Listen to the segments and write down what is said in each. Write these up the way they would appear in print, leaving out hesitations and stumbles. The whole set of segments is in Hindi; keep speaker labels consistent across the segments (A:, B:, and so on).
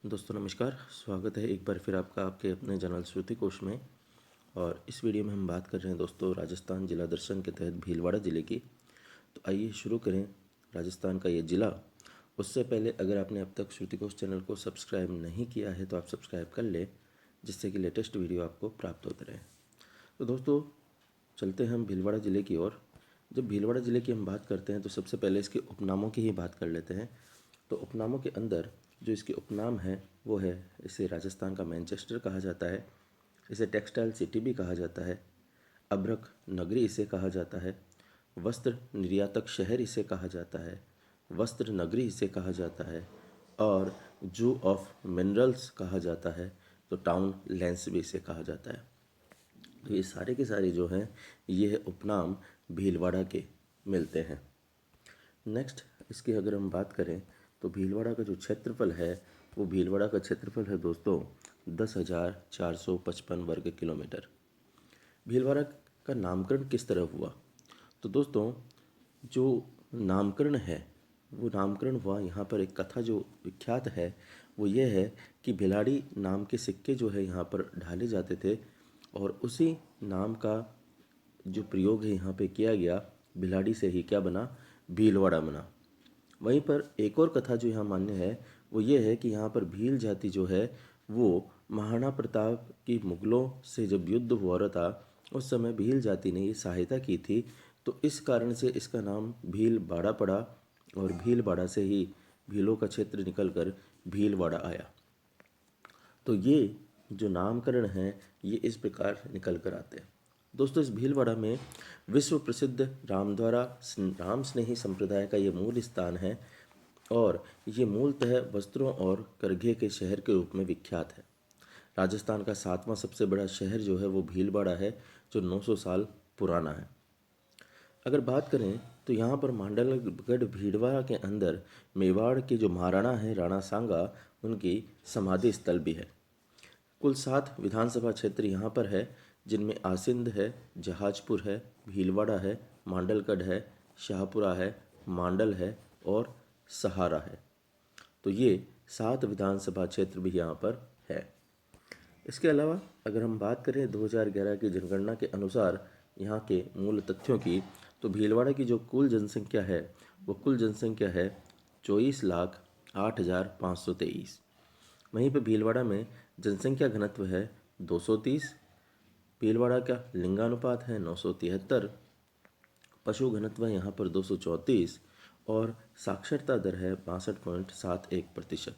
A: दोस्तों नमस्कार। स्वागत है एक बार फिर आपका आपके अपने चैनल श्रुति कोश में। और इस वीडियो में हम बात कर रहे हैं दोस्तों राजस्थान जिला दर्शन के तहत भीलवाड़ा ज़िले की। तो आइए शुरू करें राजस्थान का ये ज़िला। उससे पहले अगर आपने अब तक श्रुति कोश चैनल को सब्सक्राइब नहीं किया है तो आप सब्सक्राइब कर लें, जिससे कि लेटेस्ट वीडियो आपको प्राप्त होते रहे। तो दोस्तों चलते हैं हम भीलवाड़ा ज़िले की ओर। जब भीलवाड़ा ज़िले की हम बात करते हैं तो सबसे पहले इसके उपनामों की ही बात कर लेते हैं। तो उपनामों के अंदर जो इसके उपनाम है वो है, इसे राजस्थान का मैनचेस्टर कहा जाता है, इसे टेक्सटाइल सिटी भी कहा जाता है, अभ्रक नगरी इसे कहा जाता है, वस्त्र निर्यातक शहर इसे कहा जाता है, वस्त्र नगरी इसे कहा जाता है, और जू ऑफ मिनरल्स कहा जाता है। तो टाउन लेंस भी इसे कहा जाता है। तो ये सारे के सारे जो हैं ये उपनाम भीलवाड़ा के मिलते हैं। नेक्स्ट इसकी अगर हम बात करें तो भीलवाड़ा का जो क्षेत्रफल है वो भीलवाड़ा का क्षेत्रफल है दोस्तों 10,455 वर्ग किलोमीटर। भीलवाड़ा का नामकरण किस तरह हुआ? तो दोस्तों जो नामकरण है वो नामकरण हुआ, यहाँ पर एक कथा जो विख्यात है वो ये है कि भिलाड़ी नाम के सिक्के जो है यहाँ पर ढाले जाते थे और उसी नाम का जो प्रयोग है यहाँ पे किया गया, भिलाड़ी से ही क्या बना, भीलवाड़ा बना। वहीं पर एक और कथा जो यहाँ मान्य है वो ये है कि यहाँ पर भील जाति जो है वो महाराणा प्रताप की मुगलों से जब युद्ध हुआ रहा था उस समय भील जाति ने ये सहायता की थी। तो इस कारण से इसका नाम भीलवाड़ा पड़ा और भीलवाड़ा से ही भीलों का क्षेत्र निकलकर भीलवाड़ा आया। तो ये जो नामकरण है ये इस प्रकार निकल कर आते हैं। दोस्तों इस भीलवाड़ा में विश्व प्रसिद्ध रामद्वारा राम स्नेही संप्रदाय का ये मूल स्थान है और ये मूलतः वस्त्रों और करघे के शहर के रूप में विख्यात है। राजस्थान का 7वां सबसे बड़ा शहर जो है वो भीलवाड़ा है, जो 900 साल पुराना है। अगर बात करें तो यहाँ पर मांडलगढ़ भीलवाड़ा के अंदर मेवाड़ के जो महाराणा हैं राणा सांगा, उनकी समाधि स्थल भी है। कुल 7 विधानसभा क्षेत्र यहाँ पर है, जिनमें आसिंद है, जहाजपुर है, भीलवाड़ा है, मांडलगढ़ है, शाहपुरा है, मांडल है और सहारा है। तो ये 7 विधानसभा क्षेत्र भी यहाँ पर है। इसके अलावा अगर हम बात करें 2011 की जनगणना के अनुसार यहाँ के मूल तथ्यों की, तो भीलवाड़ा की जो कुल जनसंख्या है वो कुल जनसंख्या है 24,08,523। वहीं पे भीलवाड़ा में जनसंख्या घनत्व है 230, भीलवाड़ा का लिंगानुपात है 973, पशु घनत्व यहाँ पर 234 और साक्षरता दर है 62.71%।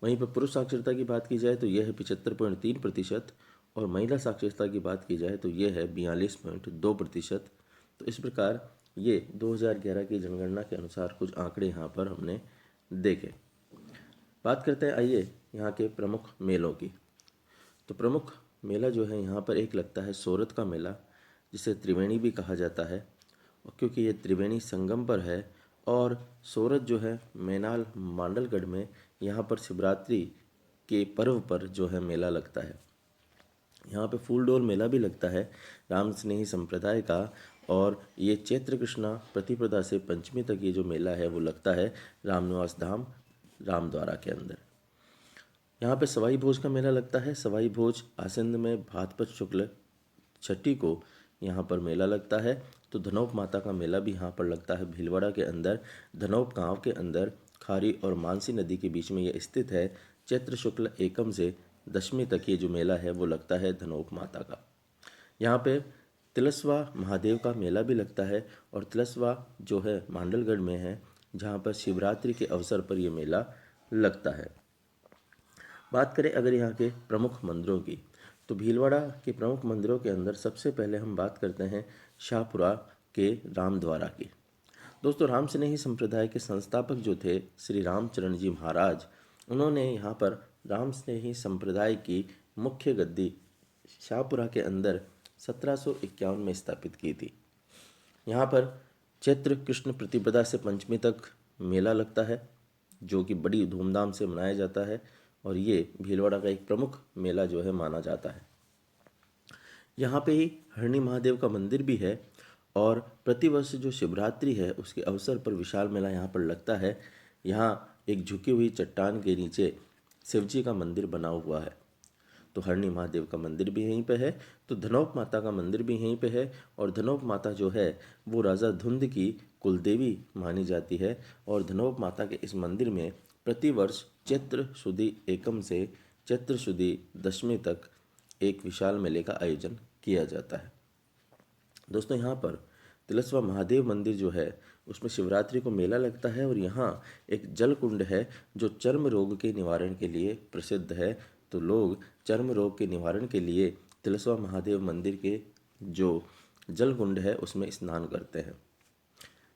A: वहीं पर पुरुष साक्षरता की बात की जाए तो यह है 75.3% और महिला साक्षरता की बात की जाए तो यह है 42.2%। तो इस प्रकार ये 2011 की जनगणना के अनुसार कुछ आंकड़े यहाँ पर हमने देखे। बात करते हैं आइए यहाँ के प्रमुख मेलों की। तो प्रमुख मेला जो है यहाँ पर एक लगता है सोरत का मेला, जिसे त्रिवेणी भी कहा जाता है, और क्योंकि ये त्रिवेणी संगम पर है। और सोरत जो है मैनाल मांडलगढ़ में, यहाँ पर शिवरात्रि के पर्व पर जो है मेला लगता है। यहाँ पे फूलडोल मेला भी लगता है राम स्नेही संप्रदाय का, और ये चैत्र कृष्णा प्रतिपदा से पंचमी तक ये जो मेला है वो लगता है रामनिवास धाम रामद्वारा के अंदर। यहाँ पे सवाई भोज का मेला लगता है। सवाई भोज आसिंद में भाद्रपद शुक्ल छठी को यहाँ पर मेला लगता है। तो धनौप माता का मेला भी यहाँ पर लगता है भीलवाड़ा के अंदर। धनौप गांव के अंदर खारी और मानसी नदी के बीच में ये स्थित है। चैत्र शुक्ल एकम से दशमी तक ये जो मेला है वो लगता है धनौप माता का। यहाँ पे तिलस्वा महादेव का मेला भी लगता है, और तिलस्वा जो है मांडलगढ़ में है, जहाँ पर शिवरात्रि के अवसर पर ये मेला लगता है। बात करें अगर यहाँ के प्रमुख मंदिरों की, तो भीलवाड़ा के प्रमुख मंदिरों के अंदर सबसे पहले हम बात करते हैं शाहपुरा के रामद्वारा की। दोस्तों राम स्नेही संप्रदाय के संस्थापक जो थे श्री रामचरण जी महाराज, उन्होंने यहाँ पर राम स्नेही संप्रदाय की मुख्य गद्दी शाहपुरा के अंदर 1751 में स्थापित की थी। यहाँ पर चैत्र कृष्ण प्रतिपदा से पंचमी तक मेला लगता है, जो कि बड़ी धूमधाम से मनाया जाता है, और ये भीलवाड़ा का एक प्रमुख मेला जो है माना जाता है। यहाँ पे ही हरणी महादेव का मंदिर भी है, और प्रतिवर्ष जो शिवरात्रि है उसके अवसर पर विशाल मेला यहाँ पर लगता है। यहाँ एक झुकी हुई चट्टान के नीचे शिव जी का मंदिर बना हुआ है। तो हरणी महादेव का मंदिर भी यहीं पे है, तो धनौप माता का मंदिर भी यहीं पे है। और धनौप माता जो है वो राजा धुंध की कुलदेवी मानी जाती है। और धनौप माता के इस मंदिर में प्रतिवर्ष चैत्र शुदी एकम से चैत्र शुदी दशमी तक एक विशाल मेले का आयोजन किया जाता है। दोस्तों यहाँ पर तिलस्वा महादेव मंदिर जो है उसमें शिवरात्रि को मेला लगता है। और यहाँ एक जल कुंड है जो चर्म रोग के निवारण के लिए प्रसिद्ध है। तो लोग चर्म रोग के निवारण के लिए तिलस्वा महादेव मंदिर के जो जल कुंड है उसमें स्नान करते हैं।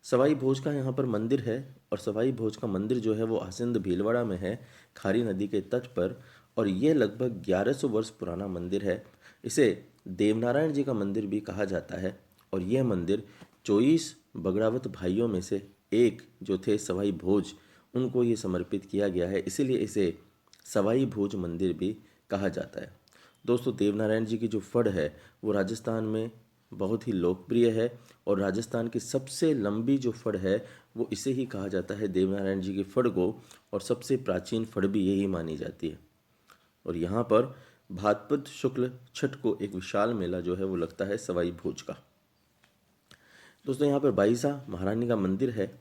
A: सवाई भोज का यहाँ पर मंदिर है। और सवाई भोज का मंदिर जो है वो आसिंद भीलवाड़ा में है, खारी नदी के तट पर। और ये लगभग 1100 वर्ष पुराना मंदिर है। इसे देवनारायण जी का मंदिर भी कहा जाता है। और यह मंदिर 24 बगड़ावत भाइयों में से एक जो थे सवाई भोज, उनको ये समर्पित किया गया है, इसीलिए इसे सवाई भोज मंदिर भी कहा जाता है। दोस्तों देवनारायण जी की जो फड़ है वो राजस्थान में बहुत ही लोकप्रिय है। और राजस्थान की सबसे लंबी जो फड़ है वो इसे ही कहा जाता है, देवनारायण जी की फड़ को। और सबसे प्राचीन फड़ भी यही मानी जाती है। और यहाँ पर भाद्रपद शुक्ल छठ को एक विशाल मेला जो है वो लगता है सवाई भोज का। दोस्तों यहाँ पर बाईसा महारानी का मंदिर है।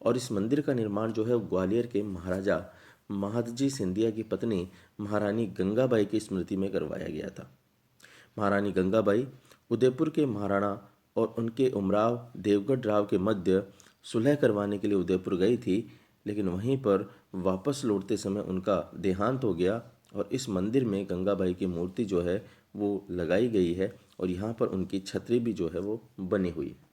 A: और इस मंदिर का निर्माण जो है वो ग्वालियर के महाराजा महादजी सिंधिया की पत्नी महारानी गंगाबाई की स्मृति में करवाया गया था। महारानी गंगाबाई उदयपुर के महाराणा और उनके उमराव देवगढ़ राव के मध्य सुलह करवाने के लिए उदयपुर गई थी, लेकिन वहीं पर वापस लौटते समय उनका देहांत हो गया। और इस मंदिर में गंगाबाई की मूर्ति जो है वो लगाई गई है। और यहाँ पर उनकी छतरी भी जो है वो बनी हुई है।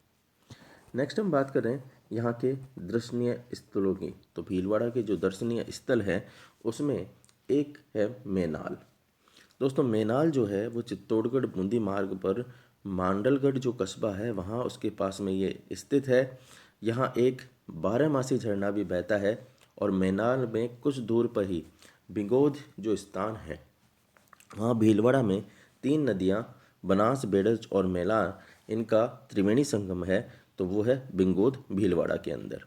A: नेक्स्ट हम बात करें यहाँ के दर्शनीय स्थलों की। तो भीलवाड़ा के जो दर्शनीय स्थल हैं उसमें एक है मेनाल। दोस्तों मेनाल जो है वो चित्तौड़गढ़ बूंदी मार्ग पर मांडलगढ़ जो कस्बा है वहाँ उसके पास में ये स्थित है। यहाँ एक 12मासी झरना भी बहता है। और मेनाल में कुछ दूर पर ही बिंगोद जो स्थान है वहाँ भीलवाड़ा में 3 नदियाँ बनास, बेड़ज और मेलार, इनका त्रिवेणी संगम है। तो वो है बिंगोद भीलवाड़ा के अंदर।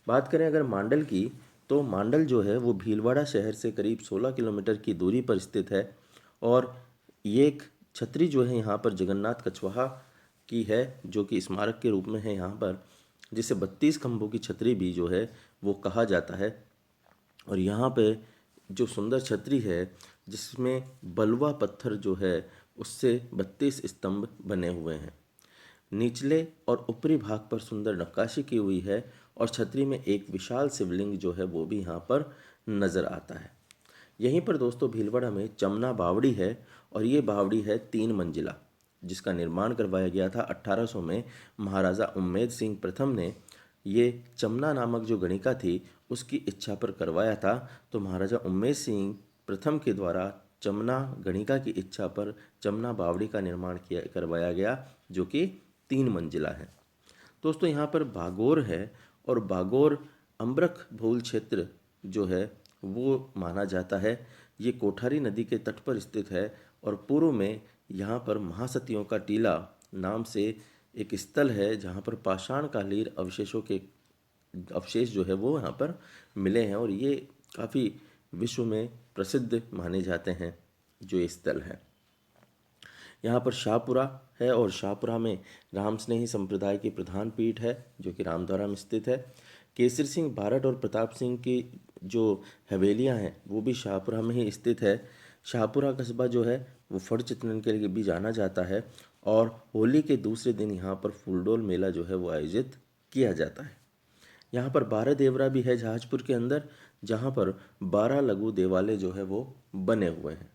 A: बात करें अगर मांडल की, तो मांडल जो है वो भीलवाड़ा शहर से करीब 16 किलोमीटर की दूरी पर स्थित है। और ये एक छतरी जो है यहाँ पर जगन्नाथ कछवाहा की है, जो कि स्मारक के रूप में है यहाँ पर, जिसे 32 खंभों की छतरी भी जो है वो कहा जाता है। और यहाँ पे जो सुंदर छतरी है जिसमें बलुआ पत्थर जो है उससे 32 स्तंभ बने हुए हैं। निचले और ऊपरी भाग पर सुंदर नक्काशी की हुई है। और छतरी में एक विशाल शिवलिंग जो है वो भी यहाँ पर नज़र आता है। यहीं पर दोस्तों भीलवाड़ा में चमना बावड़ी है। और ये बावड़ी है 3 मंजिला, जिसका निर्माण करवाया गया था 1800 में महाराजा उम्मेद सिंह प्रथम ने। ये चमना नामक जो गणिका थी उसकी इच्छा पर करवाया था। तो महाराजा उम्मेद सिंह प्रथम के द्वारा चमना गणिका की इच्छा पर चमना बावड़ी का निर्माण किया करवाया गया, जो कि 3 मंजिला है। दोस्तों यहाँ पर बागोर है। और बागोर अम्ब्रक भूल क्षेत्र जो है वो माना जाता है। ये कोठारी नदी के तट पर स्थित है। और पूर्व में यहाँ पर महासतियों का टीला नाम से एक स्थल है जहाँ पर पाषाणकालीन अवशेषों के अवशेष जो है वो यहाँ पर मिले हैं। और ये काफ़ी विश्व में प्रसिद्ध माने जाते हैं जो ये स्थल हैं। यहाँ पर शाहपुरा है। और शाहपुरा में राम स्नेही संप्रदाय की प्रधान पीठ है जो कि रामद्वारा में स्थित है। केसरी सिंह भारत और प्रताप सिंह की जो हवेलियाँ हैं वो भी शाहपुरा में ही स्थित है। शाहपुरा कस्बा जो है वो फड़ चित्रण के लिए भी जाना जाता है। और होली के दूसरे दिन यहाँ पर फूलडोल मेला जो है वो आयोजित किया जाता है। यहाँ पर 12 देवरा भी है जहाजपुर के अंदर, जहाँ पर 12 लघु देवालय जो है वो बने हुए हैं।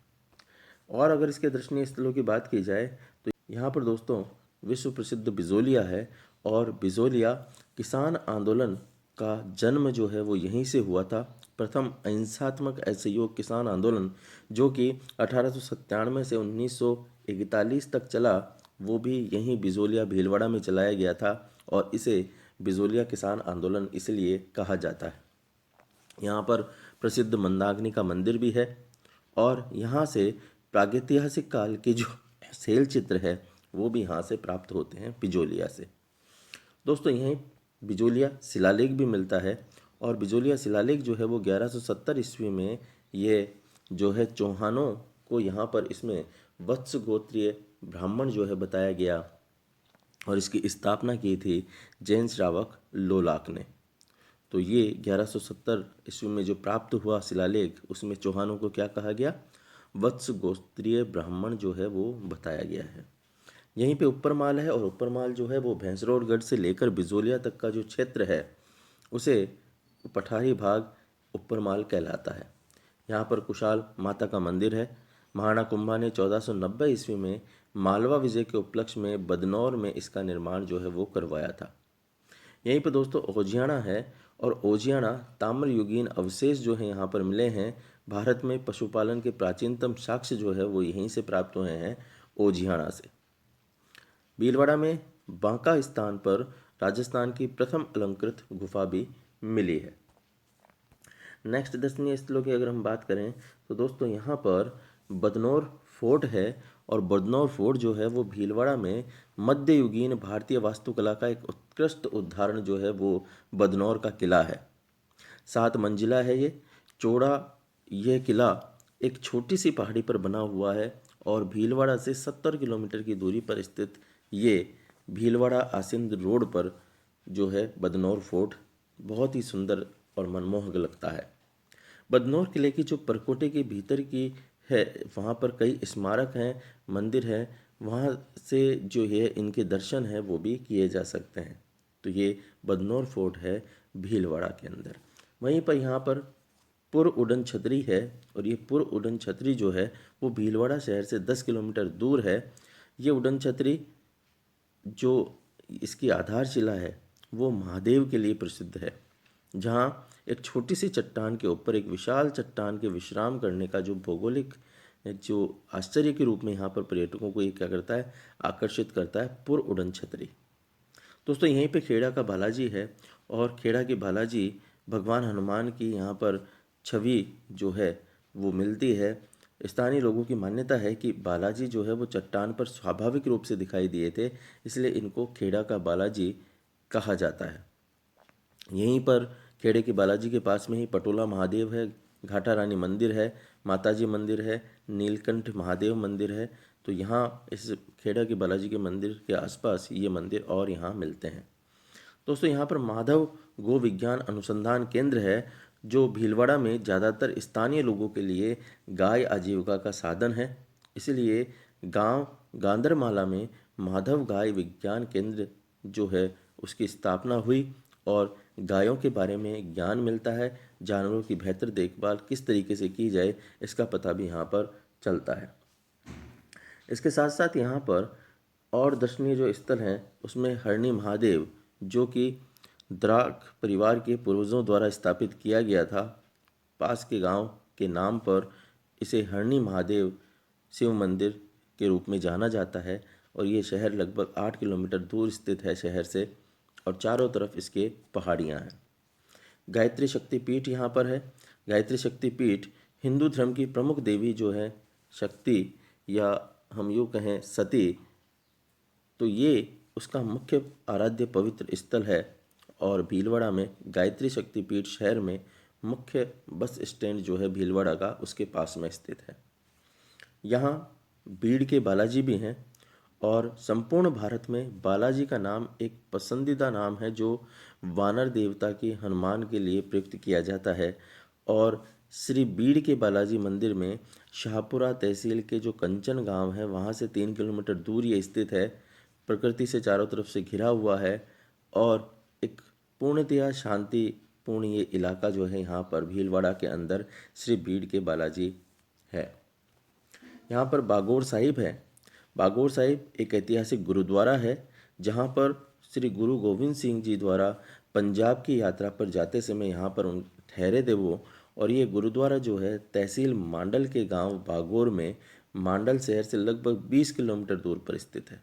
A: और अगर इसके दर्शनीय स्थलों की बात की जाए तो यहाँ पर दोस्तों विश्व प्रसिद्ध बिजोलिया है। और बिजोलिया किसान आंदोलन का जन्म जो है वो यहीं से हुआ था। प्रथम अहिंसात्मक असहयोग किसान आंदोलन जो कि 1897 से 1941 तक चला, वो भी यहीं बिजोलिया भीलवाड़ा में चलाया गया था। और इसे बिजोलिया किसान आंदोलन इसलिए कहा जाता है। यहाँ पर प्रसिद्ध मंदाकिनी का मंदिर भी है। और यहाँ से प्रागैतिहासिक काल के जो शैल चित्र है वो भी यहाँ से प्राप्त होते हैं बिजोलिया से। दोस्तों यहीं बिजोलिया शिलालेख भी मिलता है। और बिजोलिया शिलालेख जो है वो 1170 ईस्वी में ये जो है चौहानों को यहाँ पर इसमें वत्स गोत्रीय ब्राह्मण जो है बताया गया और इसकी स्थापना की थी जैन श्रावक लोलाक ने। तो ये 1170 ईस्वी में जो प्राप्त हुआ शिलालेख, उसमें चौहानों को क्या कहा गया, वत्स गोत्रीय ब्राह्मण जो है वो बताया गया है। यहीं पे ऊपरमाल है, और ऊपरमाल जो है वो भैंसरोडगढ़ से लेकर बिजोलिया तक का जो क्षेत्र है उसे पठारी भाग ऊपरमाल कहलाता है। यहाँ पर कुशाल माता का मंदिर है। महाराणा कुंभा ने 1490 ईस्वी में मालवा विजय के उपलक्ष्य में बदनौर में इसका निर्माण जो है वो करवाया था। यहीं पर दोस्तों ओजियाना है, और ओजियाना ताम्रयुगीन अवशेष जो है यहाँ पर मिले हैं। भारत में पशुपालन के प्राचीनतम साक्ष्य जो है वो यहीं से प्राप्त हुए हैं, ओजियाना से। भीलवाड़ा में बांका स्थान पर राजस्थान की प्रथम अलंकृत गुफा भी मिली है। नेक्स्ट दर्शनीय स्थलों की अगर हम बात करें तो दोस्तों यहाँ पर बदनौर फोर्ट है, और बदनौर फोर्ट जो है वो भीलवाड़ा में मध्ययुगीन भारतीय वास्तुकला का एक उत्कृष्ट उदाहरण जो है वो बदनौर का किला है। 7 मंजिला है ये, चौड़ा यह किला एक छोटी सी पहाड़ी पर बना हुआ है, और भीलवाड़ा से 70 किलोमीटर की दूरी पर स्थित ये भीलवाड़ा आसिंद रोड पर जो है बदनौर फोर्ट बहुत ही सुंदर और मनमोहक लगता है। बदनौर किले की जो परकोटे के भीतर की है, वहाँ पर कई स्मारक हैं, मंदिर हैं, वहाँ से जो है इनके दर्शन हैं वो भी किए जा सकते हैं। तो ये बदनौर फोर्ट है भीलवाड़ा के अंदर। वहीं पर यहाँ पर पूर्व उड़न छतरी है, और ये पूर्व उड़न छतरी जो है वो भीलवाड़ा शहर से 10 किलोमीटर दूर है। ये उड़न छतरी जो इसकी आधारशिला है वो महादेव के लिए प्रसिद्ध है, जहाँ एक छोटी सी चट्टान के ऊपर एक विशाल चट्टान के विश्राम करने का जो भौगोलिक जो आश्चर्य के रूप में यहाँ पर पर्यटकों को ये क्या करता है, आकर्षित करता है, पूर्व उड़न छतरी। दोस्तों यहीं पे खेड़ा का बालाजी है, और खेड़ा के बालाजी भगवान हनुमान की यहाँ पर छवि जो है वो मिलती है। स्थानीय लोगों की मान्यता है कि बालाजी जो है वो चट्टान पर स्वाभाविक रूप से दिखाई दिए थे, इसलिए इनको खेड़ा का बालाजी कहा जाता है। यहीं पर खेड़े के बालाजी के पास में ही पटोला महादेव है, घाटा रानी मंदिर है, माताजी मंदिर है, नीलकंठ महादेव मंदिर है। तो यहाँ इस खेड़ा के बालाजी के मंदिर के आसपास ये मंदिर और यहाँ मिलते हैं। दोस्तों यहाँ पर माधव गो विज्ञान अनुसंधान केंद्र है, जो भीलवाड़ा में ज़्यादातर स्थानीय लोगों के लिए गाय आजीविका का साधन है। इसलिए गांव गांदरमाला में माधव गाय विज्ञान केंद्र जो है उसकी स्थापना हुई, और गायों के बारे में ज्ञान मिलता है। जानवरों की बेहतर देखभाल किस तरीके से की जाए इसका पता भी यहाँ पर चलता है। इसके साथ साथ यहाँ पर और दर्शनीय जो स्थल हैं उसमें हरणी महादेव, जो कि द्राक परिवार के पूर्वजों द्वारा स्थापित किया गया था, पास के गांव के नाम पर इसे हरणी महादेव शिव मंदिर के रूप में जाना जाता है। और ये शहर लगभग 8 किलोमीटर दूर स्थित है शहर से, और चारों तरफ इसके पहाड़ियाँ हैं। गायत्री शक्तिपीठ यहाँ पर है। गायत्री शक्तिपीठ हिंदू धर्म की प्रमुख देवी जो है शक्ति, या हम यूँ कहें सती, तो ये उसका मुख्य आराध्य पवित्र स्थल है। और भीलवाड़ा में गायत्री शक्तिपीठ शहर में मुख्य बस स्टैंड जो है भीलवाड़ा का उसके पास में स्थित है। यहाँ बीड़ के बालाजी भी हैं, और संपूर्ण भारत में बालाजी का नाम एक पसंदीदा नाम है जो वानर देवता की हनुमान के लिए प्रयुक्त किया जाता है। और श्री बीड़ के बालाजी मंदिर में शाहपुरा तहसील के जो कंचन गांव है वहाँ से 3 किलोमीटर दूर ये स्थित है। प्रकृति से चारों तरफ से घिरा हुआ है, और एक पूर्णतया शांतिपूर्ण ये इलाका जो है यहाँ पर भीलवाड़ा के अंदर श्री बीड़ के बालाजी है। यहाँ पर बागोर साहिब है। बागोर साहिब एक ऐतिहासिक गुरुद्वारा है, जहाँ पर श्री गुरु गोविंद सिंह जी द्वारा पंजाब की यात्रा पर जाते समय यहाँ पर उन ठहरे थे वो। और ये गुरुद्वारा जो है तहसील मांडल के गांव बागोर में मांडल शहर से लगभग 20 किलोमीटर दूर पर स्थित है।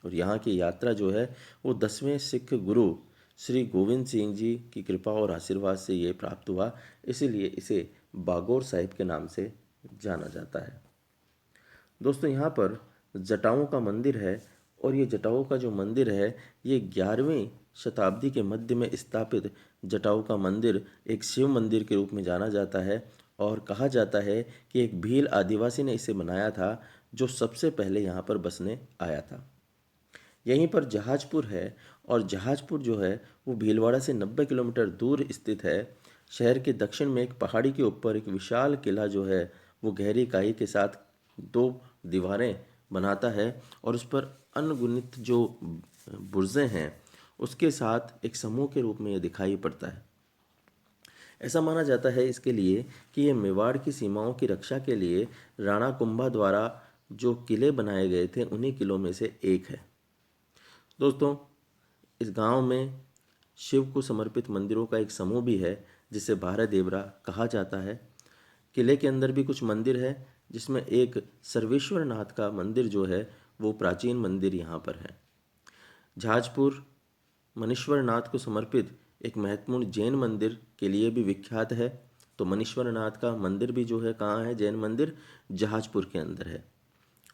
A: और यहाँ की यात्रा जो है वो 10वें सिख गुरु श्री गोविंद सिंह जी की कृपा और आशीर्वाद से ये प्राप्त हुआ, इसीलिए इसे बागोर साहिब के नाम से जाना जाता है। दोस्तों यहाँ पर जटाओं का मंदिर है, और ये जटाओं का जो मंदिर है ये 11वीं शताब्दी के मध्य में स्थापित जटाओं का मंदिर एक शिव मंदिर के रूप में जाना जाता है। और कहा जाता है कि एक भील आदिवासी ने इसे बनाया था जो सबसे पहले यहाँ पर बसने आया था। यहीं पर जहाजपुर है और जहाजपुर जो है वो भीलवाड़ा से 90 किलोमीटर दूर स्थित है। शहर के दक्षिण में एक पहाड़ी के ऊपर एक विशाल किला जो है वो गहरी काई के साथ दो दीवारें बनाता है और उस पर अनगिनत जो बुर्जें हैं उसके साथ एक समूह के रूप में यह दिखाई पड़ता है। ऐसा माना जाता है इसके लिए कि ये मेवाड़ की सीमाओं की रक्षा के लिए राणा कुंभा द्वारा जो किले बनाए गए थे उन्हीं किलों में से एक है। दोस्तों, इस गांव में शिव को समर्पित मंदिरों का एक समूह भी है जिसे भारदेवरा कहा जाता है। किले के अंदर भी कुछ मंदिर है जिसमें एक सर्वेश्वर नाथ का मंदिर जो है वो प्राचीन मंदिर यहाँ पर है। जहाजपुर मनीश्वर नाथ को समर्पित एक महत्वपूर्ण जैन मंदिर के लिए भी विख्यात है। तो मनीश्वर नाथ का मंदिर भी जो है कहाँ है, जैन मंदिर जहाजपुर के अंदर है।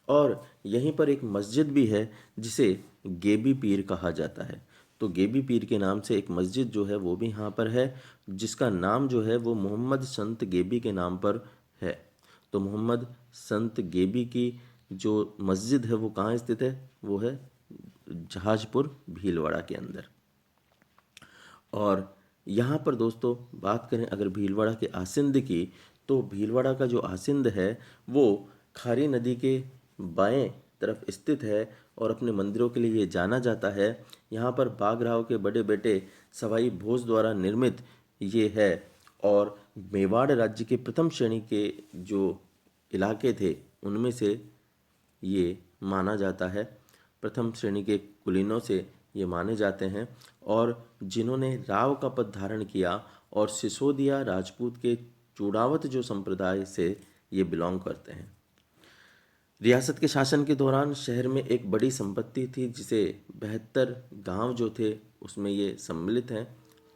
A: और यहीं पर एक मस्जिद भी है जिसे गेबी पीर कहा जाता है। तो गेबी पीर के नाम से एक मस्जिद जो है वो भी यहाँ पर है जिसका नाम जो है वो मोहम्मद संत गेबी के नाम पर है। तो मोहम्मद संत गेबी की जो मस्जिद है वो कहाँ स्थित है, वो है जहाजपुर भीलवाड़ा के अंदर। और यहाँ पर दोस्तों बात करें अगर भीलवाड़ा के आसिंद की, तो भीलवाड़ा का जो आसिंद है वो खारी नदी के बाएं तरफ स्थित है और अपने मंदिरों के लिए ये जाना जाता है। यहाँ पर बाघराव के बड़े बेटे सवाई भोज द्वारा निर्मित ये है और मेवाड़ राज्य के प्रथम श्रेणी के जो इलाके थे उनमें से ये माना जाता है। प्रथम श्रेणी के कुलीनों से ये माने जाते हैं और जिन्होंने राव का पद धारण किया और सिसोदिया राजपूत के चूड़ावत जो संप्रदाय से ये बिलोंग करते हैं। रियासत के शासन के दौरान शहर में एक बड़ी संपत्ति थी जिसे 72 गांव जो थे उसमें ये सम्मिलित हैं।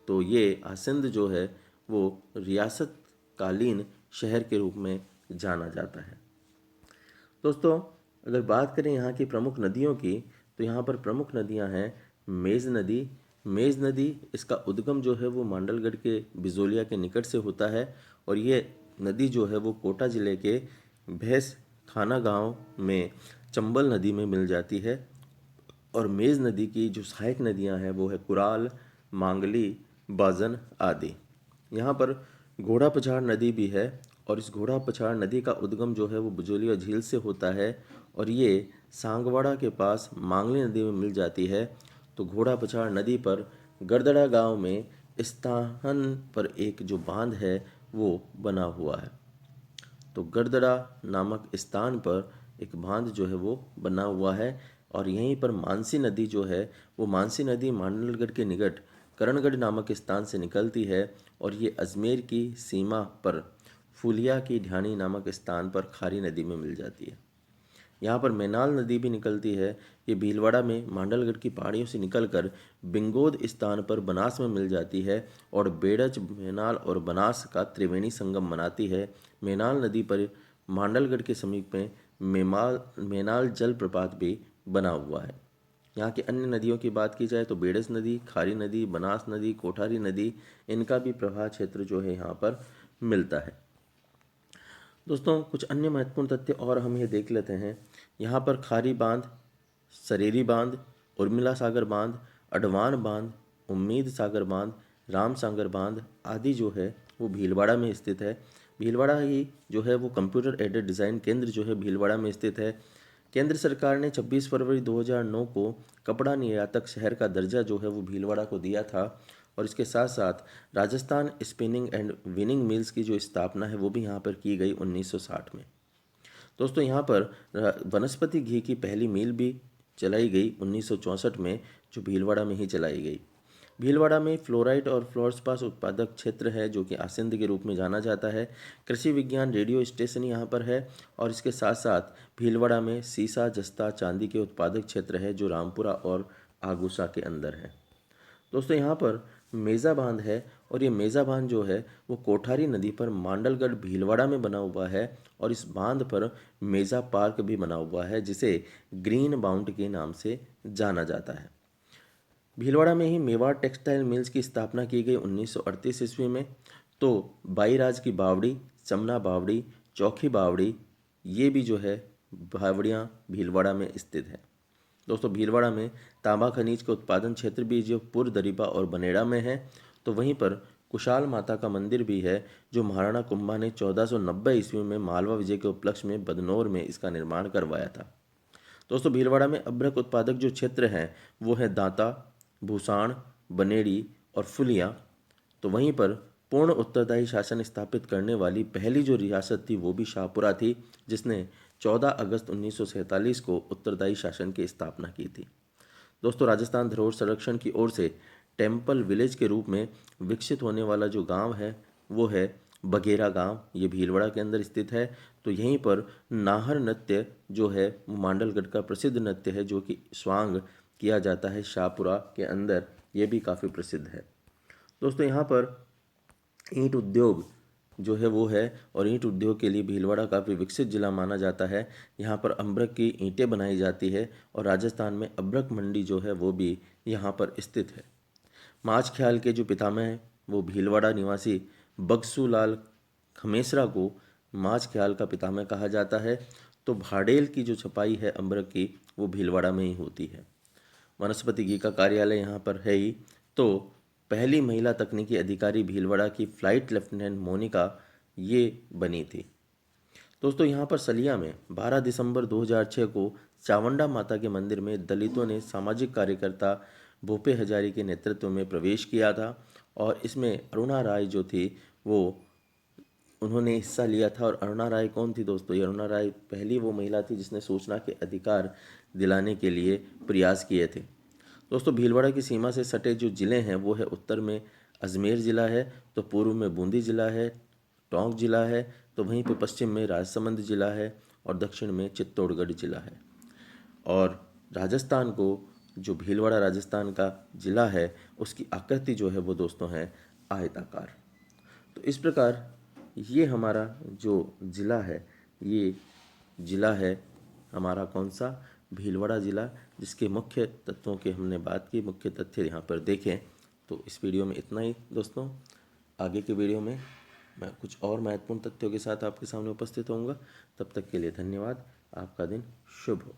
A: तो ये आसिंद जो है वो रियासत कालीन शहर के रूप में जाना जाता है। दोस्तों, अगर बात करें यहाँ की प्रमुख नदियों की, तो यहाँ पर प्रमुख नदियाँ हैं मेज़ नदी। मेज़ नदी इसका उद्गम जो है वो मांडलगढ़ के बिजोलिया के निकट से होता है और ये नदी जो है वो कोटा ज़िले के भैंस खाना गांव में चंबल नदी में मिल जाती है। और मेज़ नदी की जो सहायक नदियाँ हैं वो है कुराल, मांगली, बाजन आदि। यहाँ पर घोड़ा पछाड़ नदी भी है और इस घोड़ा पछाड़ नदी का उद्गम जो है वो बुजोलिया झील से होता है और ये सांगवाड़ा के पास मांगली नदी में मिल जाती है। तो घोड़ा पछाड़ नदी पर गरदड़ा गांव में स्थान पर एक जो बांध है वो बना हुआ है। तो गरदड़ा नामक स्थान पर एक बांध जो है वो बना हुआ है और यहीं पर मानसी नदी जो है वो मानसी नदी मांडलगढ़ के निकट करणगढ़ नामक स्थान से निकलती है और ये अजमेर की सीमा पर फुलिया की ढाणी नामक स्थान पर खारी नदी में मिल जाती है। यहाँ पर मैनाल नदी भी निकलती है। ये भीलवाड़ा में मांडलगढ़ की पहाड़ियों से निकलकर बिंगोद स्थान पर बनास में मिल जाती है और बेड़च मैनाल और बनास का त्रिवेणी संगम बनाती है। मैनाल नदी पर मांडलगढ़ के समीप में मैनाल जल प्रपात भी बना हुआ है। यहाँ की अन्य नदियों की बात की जाए तो बेड़स नदी, खारी नदी, बनास नदी, कोठारी नदी, इनका भी प्रवाह क्षेत्र जो है यहाँ पर मिलता है। दोस्तों, कुछ अन्य महत्वपूर्ण तथ्य और हम ये देख लेते हैं। यहाँ पर खारी बांध, सरेरी बांध, उर्मिला सागर बांध, अडवान बांध, उम्मीद सागर बांध, राम सागर बांध आदि जो है वो भीलवाड़ा में स्थित है। भीलवाड़ा ही जो है वो कंप्यूटर एडेड डिज़ाइन केंद्र जो है भीलवाड़ा में स्थित है। केंद्र सरकार ने 26 फरवरी 2009 को कपड़ा निर्यातक शहर का दर्जा जो है वो भीलवाड़ा को दिया था और इसके साथ साथ Rajasthan spinning and winning mills की जो स्थापना है वो भी यहाँ पर की गई 1960 में। दोस्तों, यहाँ पर वनस्पति घी की पहली मिल भी चलाई गई 1964 में, जो भीलवाड़ा में ही चलाई गई। भीलवाड़ा में फ्लोराइट और फ्लोरस्पास उत्पादक क्षेत्र है जो कि आसिंद के रूप में जाना जाता है। कृषि विज्ञान रेडियो स्टेशन यहाँ पर है और इसके साथ साथ भीलवाड़ा में सीसा, जस्ता, चांदी के उत्पादक क्षेत्र है जो रामपुरा और आगूसा के अंदर है। दोस्तों, यहाँ पर मेज़ा बांध है और ये मेज़ा बांध जो है वो कोठारी नदी पर मांडलगढ़ भीलवाड़ा में बना हुआ है और इस बांध पर मेज़ा पार्क भी बना हुआ है जिसे ग्रीन बाउंड के नाम से जाना जाता है। भीलवाड़ा में ही मेवाड़ टेक्सटाइल मिल्स की स्थापना की गई 1938 ईस्वी में। तो बाईराज की बावड़ी, चमना बावड़ी, चौखी बावड़ी, ये भी जो है बावड़ियाँ भीलवाड़ा में स्थित है। दोस्तों भीलवाड़ा में तांबा खनिज का उत्पादन क्षेत्र भी जो पुर, दरीबा और बनेड़ा में है। तो वहीं पर कुशाल माता का मंदिर भी है, जो महाराणा कुंभा ने 1490 ईस्वी में मालवा विजय के उपलक्ष्य में बदनौर में इसका निर्माण करवाया था। दोस्तों भीलवाड़ा में अभ्रक उत्पादक जो क्षेत्र हैं वो है दांता, भूसाण, बनेड़ी और फुलिया। तो वहीं पर पूर्ण उत्तरदायी शासन स्थापित करने वाली पहली जो रियासत थी वो भी शाहपुरा थी, जिसने 14 अगस्त 1947 को उत्तरदायी शासन की स्थापना की थी। दोस्तों राजस्थान धरोहर संरक्षण की ओर से टेम्पल विलेज के रूप में विकसित होने वाला जो गांव है वो है बघेरा गांव। ये भीलवाड़ा के अंदर स्थित है। तो यहीं पर नाहर नृत्य जो है वो मांडलगढ़ का प्रसिद्ध नृत्य है, जो कि स्वांग किया जाता है शाहपुरा के अंदर, ये भी काफ़ी प्रसिद्ध है। दोस्तों यहाँ पर ईंट उद्योग जो है वो है, और ईंट उद्योग के लिए भीलवाड़ा काफ़ी विकसित जिला माना जाता है। यहाँ पर अम्बरक की ईंटें बनाई जाती है और राजस्थान में अब्रक मंडी जो है वो भी यहाँ पर स्थित है। माछ ख्याल के जो पितामह हैं वो भीलवाड़ा निवासी बक्सू लाल खमेसरा को माछ ख्याल का पितामह कहा जाता है। तो भाडेल की जो छपाई है अम्बरक की वो भीलवाड़ा में ही होती है। वनस्पति की का कार्यालय यहाँ पर है ही। तो पहली महिला तकनीकी अधिकारी भीलवाड़ा की फ्लाइट लेफ्टिनेंट मोनिका ये बनी थी। दोस्तों यहाँ पर सलिया में 12 दिसंबर 2006 को चावंडा माता के मंदिर में दलितों ने सामाजिक कार्यकर्ता भूपे हजारी के नेतृत्व में प्रवेश किया था, और इसमें अरुणा राय जो थी वो उन्होंने हिस्सा लिया था। और अरुणा राय कौन थी दोस्तों? ये अरुणा राय पहली वो महिला थी जिसने सूचना के अधिकार दिलाने के लिए प्रयास किए थे। दोस्तों भीलवाड़ा की सीमा से सटे जो ज़िले हैं वो है उत्तर में अजमेर ज़िला है, तो पूर्व में बूंदी ज़िला है, टोंक ज़िला है, तो वहीं पे पश्चिम में राजसमंद ज़िला है और दक्षिण में चित्तौड़गढ़ ज़िला है। और राजस्थान को जो भीलवाड़ा राजस्थान का ज़िला है उसकी आकृति जो है वो दोस्तों है आयताकार। तो इस प्रकार ये हमारा जो ज़िला है ये ज़िला है हमारा कौन सा? भीलवाड़ा ज़िला, जिसके मुख्य तत्वों की हमने बात की, मुख्य तथ्य यहाँ पर देखें। तो इस वीडियो में इतना ही दोस्तों। आगे के वीडियो में मैं कुछ और महत्वपूर्ण तथ्यों के साथ आपके सामने उपस्थित होऊंगा। तब तक के लिए धन्यवाद। आपका दिन शुभ हो।